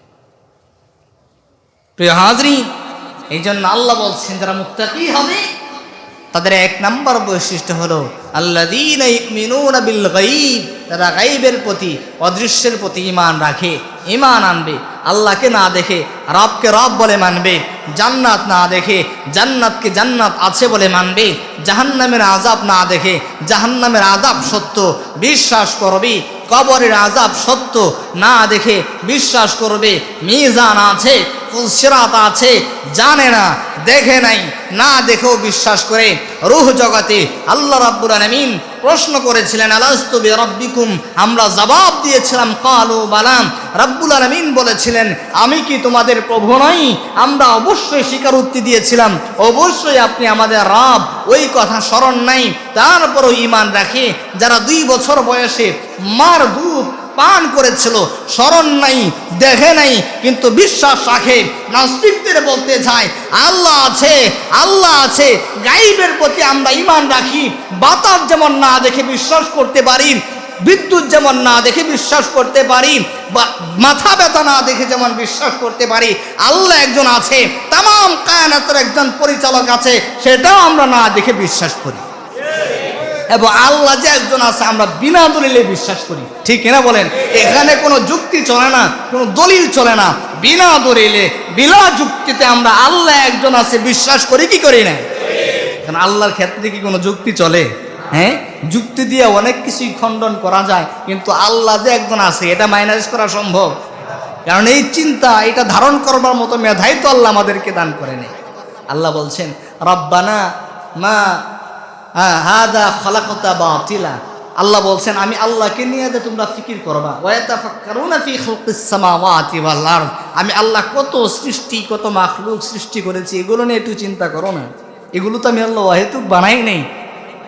প্রিয় হাজরিন, এই জন্য আল্লাহ বলছেন যারা মুত্তাকি হবে তাদের এক নাম্বার বৈশিষ্ট্য হলো আল্লাযীনা ইউমিনুনা বিল গায়ব, যারা গায়বের প্রতি, অদৃশ্যের প্রতি ঈমান রাখে, ঈমান আনবে। আল্লাহকে না দেখে রবকে রব বলে মানবে, জান্নাত না দেখে জান্নাতকে জান্নাত আছে বলে মানবে, জাহান্নামের আযাব না দেখে জাহান্নামের আযাব সত্য বিশ্বাস করবে, কবরের আযাব সত্য না দেখে বিশ্বাস করবে, মিজান আছে, সিরাত আছে, জানে না, দেখে নাই, না দেখেও বিশ্বাস করে। রূহ জগতে আল্লাহ রাব্বুল আলামিন প্রশ্ন করেছিলেন, আলাস্তু বিরাব্বিকুম, আমরা জবাব দিয়েছিলাম ক্বালু বালা, রাব্বুল আলামিন বলেছিলেন আমি কি তোমাদের প্রভু নই? আমরা অবশ্যই স্বীকারোক্তি দিয়েছিলাম, অবশ্যই আপনি আমাদের রব। ওই কথা স্মরণ নাই, তারপরও ঈমান রাখে। যারা 2 বছর বয়সে মার দুধ পান করেছিল, স্মরণ নাই, দেখে নাই, কিন্তু বিশ্বাস রাখে। নাস্তিকদের বলতে চায় আল্লাহ আছে, আল্লাহ আছে, গায়েবের প্রতি আমরা ঈমান রাখি। বাতাস যেমন না দেখে বিশ্বাস করতে পারি, বিদ্যুৎ যেমন না দেখে বিশ্বাস করতে পারি, বা মাথা ব্যথা না দেখে যেমন বিশ্বাস করতে পারি, আল্লাহ একজন আছে, তামাম কায়নাতের একজন পরিচালক আছে, সেটাও আমরা না দেখে বিশ্বাস করি। এবং আল্লাহ যে একজন আছে আমরা বিনা দলিলে বিশ্বাস করি, ঠিক কিনা বলেন? এখানে কোনো যুক্তি চলে না, কোনো দলিল চলে না, বিনা দলিলে বিনা যুক্তিতে আমরা আল্লাহ একজন আছে বিশ্বাস করি কি করি না? কারণ আল্লাহর ক্ষেত্রে কি কোনো যুক্তি চলে? হ্যাঁ, যুক্তি দিয়ে অনেক কিছুই খণ্ডন করা যায়, কিন্তু আল্লাহ যে একজন আছে এটা মাইনাস করা সম্ভব? কারণ এই চিন্তা, এটা ধারণ করবার মতো মেধাই তো আল্লাহ আমাদেরকে দান করে নেই। আল্লাহ বলছেন রব্বানা মা হাদা খালাকতা বাতিলা, আল্লাহ বলছেন আমি আল্লাহকে নিয়ে যে তোমরা ফিকির করবা, ওয়াতাফাক্কারুনা ফি খালকিস সামাওয়াতি ওয়াল আরদ, আমি আল্লাহ কত সৃষ্টি, কত মাখলুক সৃষ্টি করেছি, এগুলো নিয়ে একটু চিন্তা করো না। এগুলো তো আমি আল্লাহ অহেতুক বানাই নেই,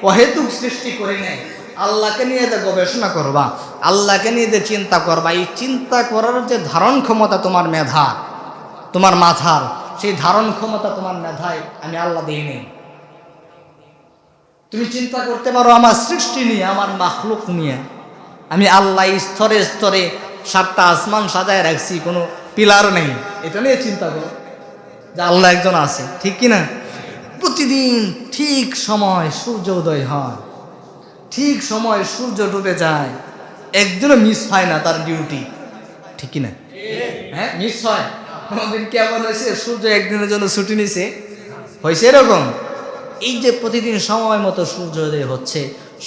অহেতুক সৃষ্টি করি নাই। আল্লাহকে নিয়ে যে গবেষণা করবা, আল্লাহকে নিয়ে যে চিন্তা করবা, এই চিন্তা করার যে ধারণ ক্ষমতা তোমার মেধা, তোমার মাথার, সেই ধারণ ক্ষমতা তোমার মেধায় আমি আল্লাহ দিই নেই। তুমি চিন্তা করতে পারো আমার সৃষ্টি নিয়ে, আমার মাখলুক নিয়ে। আমি আল্লাহ স্তরে স্তরে 7টা আসমান সাজায় রাখছি, কোনো পিলার নেই, এটা নিয়ে চিন্তা করো যে আল্লাহ একজন আছে, ঠিক কিনা? প্রতিদিন ঠিক সময় সূর্য উদয় হয়, ঠিক সময় সূর্য ডুবে যায়, একদিনও মিস হয় না তার ডিউটি, ঠিক কিনা? হ্যাঁ, মিস হয়? কোনোদিন কেমন হয়েছে সূর্য একদিনের জন্য ছুটি নিছে? হয়েছে এরকম? এই যে প্রতিদিন সময় মতো সূর্যোদয় হচ্ছে,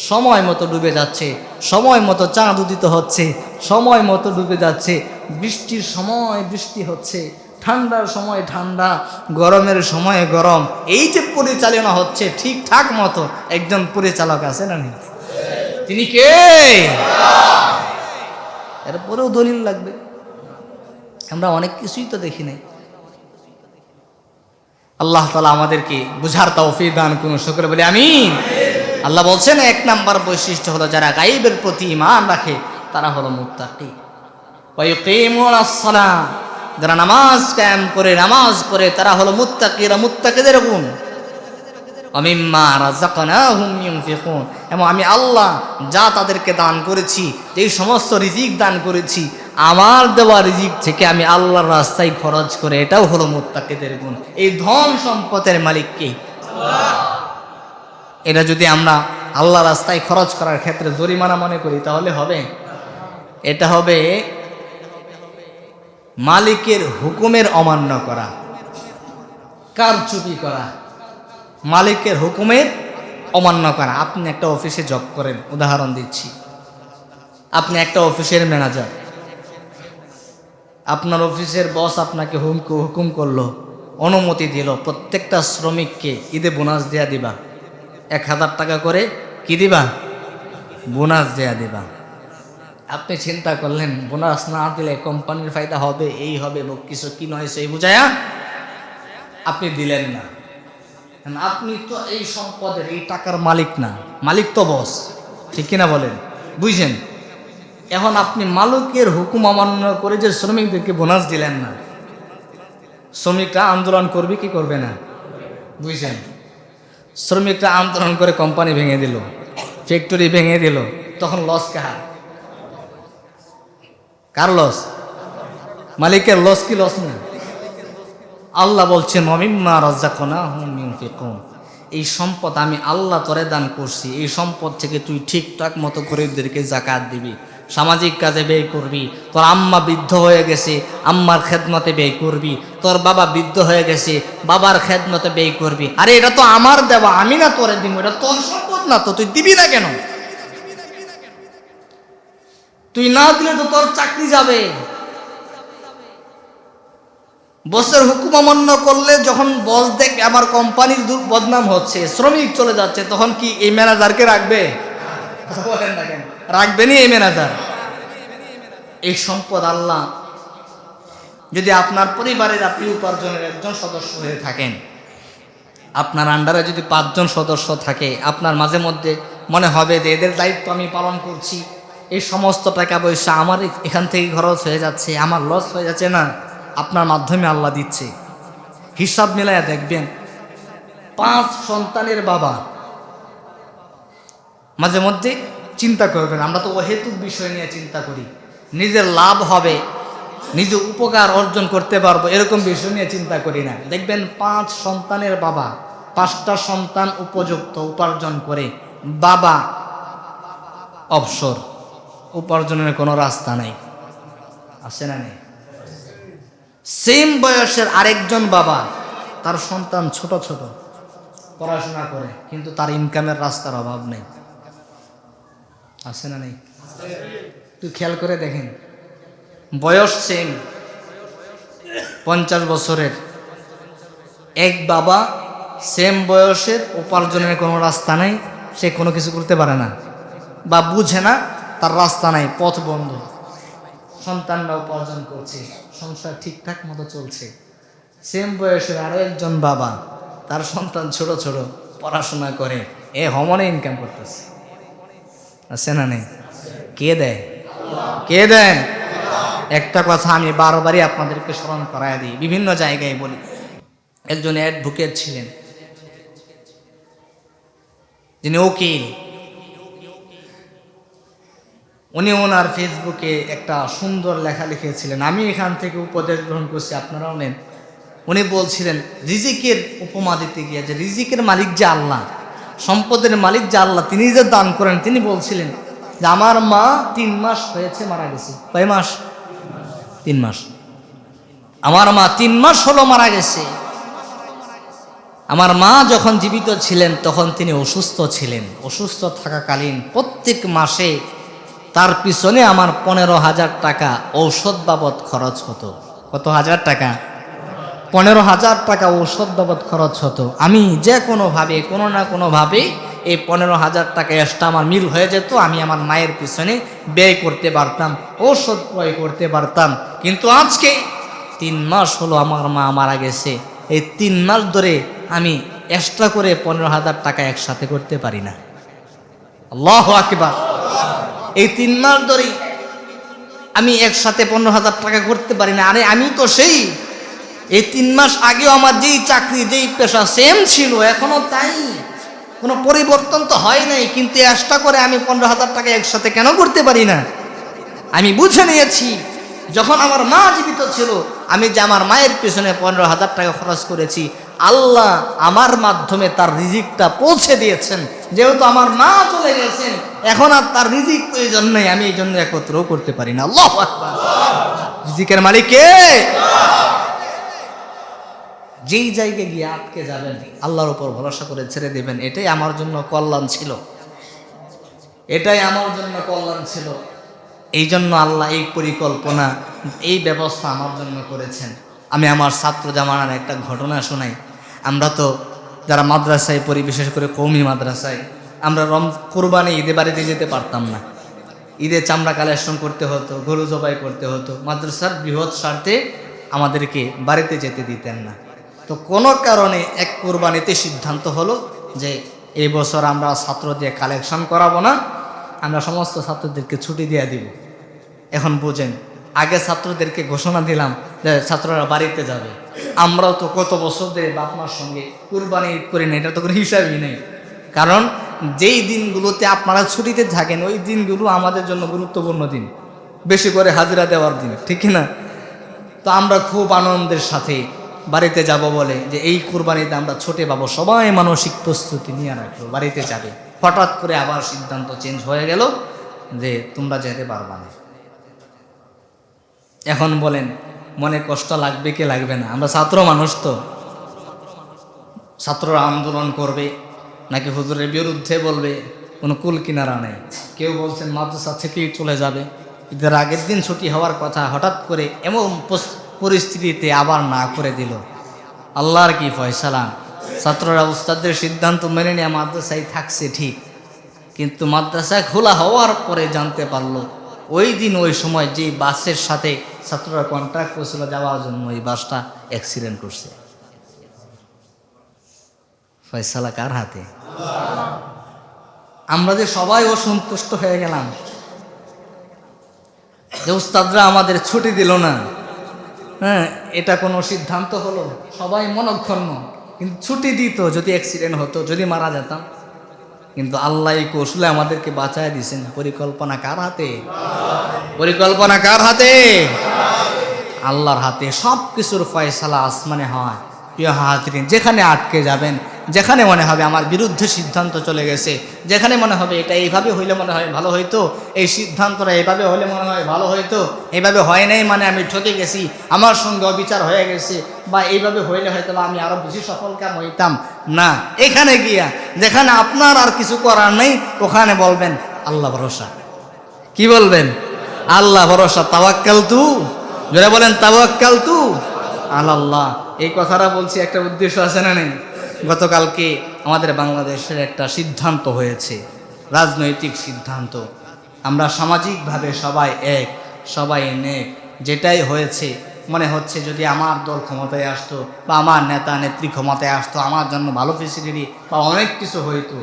সময় মতো ডুবে যাচ্ছে, সময় মতো চাঁদ উদিত হচ্ছে, সময় মতো ডুবে যাচ্ছে, বৃষ্টির সময় বৃষ্টি হচ্ছে, ঠান্ডার সময় ঠান্ডা, গরমের সময় গরম, এই যে পরিচালনা হচ্ছে ঠিকঠাক মতো, একজন পরিচালক আছে না নেই? তিনি কে? এরপরেও দলিল লাগবে। আমরা অনেক কিছুই তো দেখি নাই। আল্লাহ তাআলা আমাদেরকে বুঝার তৌফিক দান করুন, শুকর বলি আমিন। আল্লাহ বলছেন 1 নাম্বার বৈশিষ্ট্য হলো যারা গায়বের প্রতি ঈমান রাখে তারা হলো মুত্তাকি। ওয়া ইউকিমুনাস সালাহ, যারা নামাজ কায়েম করে, নামাজ পড়ে, তারা হলো মুত্তাকিরা। মুত্তাকিদের গুণ ওয়া মিম্মা রাযাকনাহুম ইউনফিকুন, এবং আমি আল্লাহ যা তাদেরকে দান করেছি, যেই সমস্ত রিজিক দান করেছি, আমার দেওয়া রিজিক থেকে আমি আল্লাহর রাস্তায় খরচ করে, এটাও হলো মুত্তাকিদের গুণ। এই ধন সম্পদের মালিক কে? আল্লাহ। এটা যদি আমরা আল্লাহর রাস্তায় খরচ করার ক্ষেত্রে জরিমানা মনে করি তাহলে হবে? এটা হবে মালিকের হুকুমের অমান্য করা, কারচুপি করা, মালিকের হুকুমের অমান্য করা। আপনি একটা অফিসে জব করেন, উদাহরণ দিচ্ছি, আপনি একটা অফিসের ম্যানেজার, আপনার অফিসের বস আপনাকে হুকুম করলো, অনুমতি দিল প্রত্যেকটা শ্রমিককে ঈদে বোনাস দেয়া দিবা, 1000 টাকা করে কি দিবা? বোনাস দেয়া দিবা। আপনি চিন্তা করলেন বোনাস না দিলে কোম্পানির ফায়দা হবে, এই হবে, কিছু কি নয় সেই বুঝায়া আপনি দিলেন না। আপনি তো এই সম্পদের, এই টাকার মালিক না, মালিক তো বস, ঠিক কিনা বলেন? বুঝছেন? এখন আপনি মালিকের হুকুম অমান্য করে যে শ্রমিকদেরকে বোনাস দিলেন না, শ্রমিকরা আন্দোলন করবে কি করবে না? বুঝছেন? শ্রমিকরা আন্দোলন করে কোম্পানি ভেঙে দিল, ফ্যাক্টরি ভেঙে দিল, তখন লস কার? কার লস? মালিকের লস কি লস না? আল্লাহ বলছেন ওয়া মিম্মা রাযাকনাহুম ইউনফিকুন, এই সম্পদ আমি আল্লাহ তোরে দান করছি, এই সম্পদ থেকে তুই ঠিকঠাক মতো গরিবদেরকে যাকাত দিবি, সামাজিক কাজে ব্যয় করবি। তোর আম্মা বৃদ্ধ হয়ে গেছে, আম্মার খেদমতে ব্যয় করবি। তোর বাবা বৃদ্ধ হয়ে গেছে, বাবার খেদমতে ব্যয় করবি। আরে এটা তো আমার দেওয়া, আমি না তোরে দিব, এটা তোর সম্পদ না, তো তুই দিবি না কেন? তুই না দিলে তো তোর চাকরি যাবে। বসের হুকুম অমান্য করলে যখন বস দেখ আমার কোম্পানির বদনাম হচ্ছে, শ্রমিক চলে যাচ্ছে, তখন কি এই ম্যানেজারকে রাখবে? বলেন না কেন রাখবেনি এই ম্যানেজার? এই সম্পদ আল্লাহ যদি আপনার পরিবারের আপনি উপার্জনের একজন সদস্য হয়ে থাকেন, আপনার আন্ডারে যদি 5 জন সদস্য থাকে, আপনার মাঝে মধ্যে মনে হবে যে এদের দায়িত্ব আমি পালন করছি, এই সমস্ত টাকা পয়সা আমার এখান থেকে খরচ হয়ে যাচ্ছে, আমার লস হয়ে যাচ্ছে না, আপনার মাধ্যমে আল্লাহ দিচ্ছে। হিসাব মিলাইয়া দেখবেন, 5 সন্তানের বাবা মাঝে মধ্যে চিন্তা করবেন, আমরা তো অহেতুক বিষয় নিয়ে চিন্তা করি, নিজের লাভ হবে, নিজে উপকার অর্জন করতে পারবো এরকম বিষয় নিয়ে চিন্তা করি না। দেখবেন 5 সন্তানের বাবা, 5টা সন্তান উপযুক্ত উপার্জন করে, বাবা অবসর, উপার্জনের কোনো রাস্তা নাই, আছে না নেই? সেম বয়সের আরেকজন বাবা, তার সন্তান ছোট ছোট পড়াশোনা করে, কিন্তু তার ইনকামের রাস্তার অভাব নেই, আছে না নেই? তুই খেয়াল করে দেখেন, বয়স সেম, 50 বছরের এক বাবা, সেম বয়সের, উপার্জনের কোনো রাস্তা নাই, সে কোনো কিছু করতে পারে না বা বুঝে না, তার রাস্তা নাই, পথ বন্ধ। সন্তানরা উপার্জন করছে, সংসার ঠিকঠাক মতো চলছে। সেম বয়সের আরো একজন বাবা, তার সন্তান ছোট ছোট পড়াশোনা করে, এ হমনে ইনকাম করতেছে, আছে না নেই? কে দেয়? কে দেয়? একটা কথা আমি বারবারই আপনাদেরকে স্মরণ করায় দিই, বিভিন্ন জায়গায় বলি। একজন অ্যাডভোকেট ছিলেন, যিনি উকিল। উনি ওনার ফেসবুকে একটা সুন্দর লেখা লিখেছিলেন, আমি এখান থেকে উপদেশ গ্রহণ করছি, আপনারাও নেন। উনি বলছিলেন রিজিকের উপমা দিতে গিয়ে, যে রিজিকের মালিক যে আল্লাহ, সম্পদের মালিক যে আল্লাহ, তিনি যে দান করেন, তিনি বলছিলেন যে আমার মা 3 মাস হয়েছে মারা গেছে। কয় মাস? 3 মাস। আমার মা 3 মাস হলো মারা গেছে। আমার মা যখন জীবিত ছিলেন তখন তিনি অসুস্থ ছিলেন। অসুস্থ থাকাকালীন প্রত্যেক মাসে তার পিছনে আমার 15,000 টাকা ঔষধ বাবদ খরচ হতো। কত হাজার টাকা? 15,000 টাকা ঔষধ বাবদ খরচ হতো। আমি যে কোনোভাবে, কোনো না কোনোভাবে এই 15,000 টাকা এক্সট্রা আমার মিল হয়ে যেত, আমি আমার মায়ের পিছনে ব্যয় করতে পারতাম, ঔষধ ক্রয় করতে পারতাম। কিন্তু আজকে 3 মাস হলো আমার মা মারা গেছে, এই 3 মাস ধরে আমি এক্সট্রা করে 15,000 টাকা একসাথে করতে পারি না। আল্লাহু আকবার। এই 3 মাস ধরে আমি একসাথে 15,000 টাকা করতে পারি না। আরে আমি তো সেই এই 3 মাস আগেও আমার যেই চাকরি, যেই পেশা সেম ছিল, এখনো তাই, কোনো পরিবর্তন তো হয় নাই, কিন্তু এক্সট্রা করে আমি 15,000 টাকা একসাথে কেন করতে পারি না? আমি বুঝে নিয়েছি, যখন আমার মা জীবিত ছিল, আমি যে আমার মায়ের পিছনে 15,000 টাকা খরচ করেছি, আল্লাহ আমার মাধ্যমে তার রিজিকটা পৌঁছে দিয়েছেন। যেহেতু আমার মা চলে গেছেন, এখন আর তার রিজিক প্রয়োজন নেই, আমি এই জন্য একত্রও করতে পারি না। আল্লাহু আকবার। রিজিকের মালিক কে? যেই জায়গায় গিয়ে আটকে যাবেন, আল্লাহর উপর ভরসা করে ছেড়ে দেবেন, এটাই আমার জন্য কল্যাণ ছিল, এটাই আমার জন্য কল্যাণ ছিল। এই জন্য আল্লাহ এই পরিকল্পনা, এই ব্যবস্থা আমার জন্য করেছেন। আমি আমার ছাত্র জামানার একটা ঘটনা শোনাই। আমরা তো যারা মাদ্রাসায় পড়ি, বিশেষ করে কওমি মাদ্রাসায়, আমরা কোরবানি ঈদে বাড়িতে যেতে পারতাম না। ঈদে চামড়া কালেকশন করতে হতো, গরু জবাই করতে হতো। মাদ্রাসার বৃহৎ স্বার্থে আমাদেরকে বাড়িতে যেতে দিতেন না। তো কোনো কারণে এক কোরবানিতে সিদ্ধান্ত হলো যে এই বছর আমরা ছাত্র দিয়ে কালেকশন করাবো না, আমরা সমস্ত ছাত্রদেরকে ছুটি দিয়ে দিব। এখন বুঝেন, আগে ছাত্রদেরকে ঘোষণা দিলাম যে ছাত্ররা বাড়িতে যাবে, আমরাও তো কত বছর ধরে বাপ মার সঙ্গে কুরবানি ঈদ করি না, এটা তো কোনো হিসাবই নেই। কারণ যেই দিনগুলোতে আপনারা ছুটিতে থাকেন, ওই দিনগুলো আমাদের জন্য গুরুত্বপূর্ণ দিন, বেশি করে হাজিরা দেওয়ার দিন, ঠিক না? তো আমরা খুব আনন্দের সাথে বাড়িতে যাব বলে যে এই কুরবানিতে আমরা ছুটে পাবো, সবাই মানসিক প্রস্তুতি নিয়ে রাখলো বাড়িতে যাবে। হঠাৎ করে আবার সিদ্ধান্ত চেঞ্জ হয়ে গেল, যে তোমরা যেতে পারবা না। এখন বলেন মনে কষ্ট লাগবে কি লাগবে না? আমরা ছাত্র মানুষ তো, ছাত্ররা আন্দোলন করবে নাকি হুজুরের বিরুদ্ধে বলবে, কোনো কুল কিনারা নেই। কেউ বলছেন মাদ্রাসা থেকেই চলে যাবে, ঈদের আগের দিন ছুটি হওয়ার কথা, হঠাৎ করে এমন পরিস্থিতিতে আবার না করে দিল। আল্লাহর কি ফয়সালা। ছাত্ররা উস্তাদের সিদ্ধান্ত মেনে নিয়ে মাদ্রাসায় থাকছে ঠিক, কিন্তু মাদ্রাসা খোলা হওয়ার পরে জানতে পারলো ওই দিন ওই সময় যে বাসের সাথে ছাত্ররা কন্ট্রাক্ট করছিল যাওয়ার জন্য, ওই বাসটা অ্যাক্সিডেন্ট করছে। ফয়সালা কার হাতে? আমরা যে সবাই অসন্তুষ্ট হয়ে গেলাম যে উস্তাদরা আমাদের ছুটি দিল না, হ্যাঁ, এটা কোনো সিদ্ধান্ত হলো? সবাই মনক্ষুণ্ণ। কিন্তু ছুটি দিত যদি অ্যাক্সিডেন্ট হতো, যদি মারা যেতাম। কিন্তু আল্লাহ এই কৌশলে আমাদেরকে বাঁচায় দিয়েছেন। পরিকল্পনা কার হাতে? পরিকল্পনা কার হাতে? আল্লাহর হাতে। সব কিছুর ফয়সালা আসমানে হয়। প্রিয় হাজরিন, যেখানে আটকে যাবেন, যেখানে মনে হবে আমার বিরুদ্ধে সিদ্ধান্ত চলে গেছে, যেখানে মনে হবে এটা এইভাবে হইলে মনে হয় ভালো হইতো, এই সিদ্ধান্তটা এইভাবে হলে মনে হয় ভালো হইতো, এইভাবে হয় নাই মানে আমি ঠকে গেছি, আমার সঙ্গে অবিচার হয়ে গেছে, বা এইভাবে হইলে হয়তো আমি আরো বেশি সফলকাম হইতাম না, এখানে গিয়া যেখানে আপনার আর কিছু করার নেই, ওখানে বলবেন আল্লাহ ভরসা। কি বলবেন? আল্লাহ ভরসা। তাওয়াক্কালতু, যারা বলেন তাওয়াক্কালতু আলাল্লাহ। এই কথাটা বলছি একটা উদ্দেশ্য আছে না নেই? গতকালকে আমাদের বাংলাদেশের একটা সিদ্ধান্ত হয়েছে, রাজনৈতিক সিদ্ধান্ত। আমরা সামাজিকভাবে সবাই এক, সবাই নেক। যেটাই হয়েছে মনে হচ্ছে যদি আমার দল ক্ষমতায় আসতো বা আমার নেতা নেত্রী ক্ষমতায় আসতো, আমার জন্য ভালো ফেসিলিটি বা অনেক কিছু হইতো।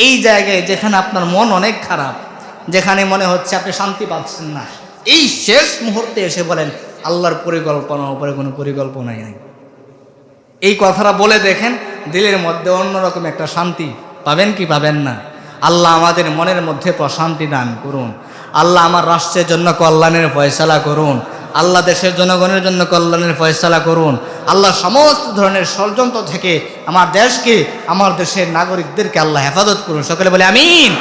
এই জায়গায় যেখানে আপনার মন অনেক খারাপ, যেখানে মনে হচ্ছে আপনি শান্তি পাচ্ছেন না, এই শেষ মুহূর্তে এসে বলেন আল্লাহর পরিকল্পনার উপরে কোনো পরিকল্পনাই নেই। এই কথাটা বলে দেখেন, দিলের মধ্যে অন্যরকম একটা শান্তি পাবেন কি পাবেন না? আল্লাহ আমাদের মনের মধ্যে প্রশান্তি দান করুন। আল্লাহ আমার রাষ্ট্রের জন্য কল্যাণের ফয়সালা করুন। আল্লাহ দেশের জনগণের জন্য কল্যাণের ফয়সালা করুন। আল্লাহ সমস্ত ধরনের ষড়যন্ত্র থেকে আমার দেশকে, আমার দেশের নাগরিকদেরকে আল্লাহ হেফাজত করুন। সকলে বলে আমিন।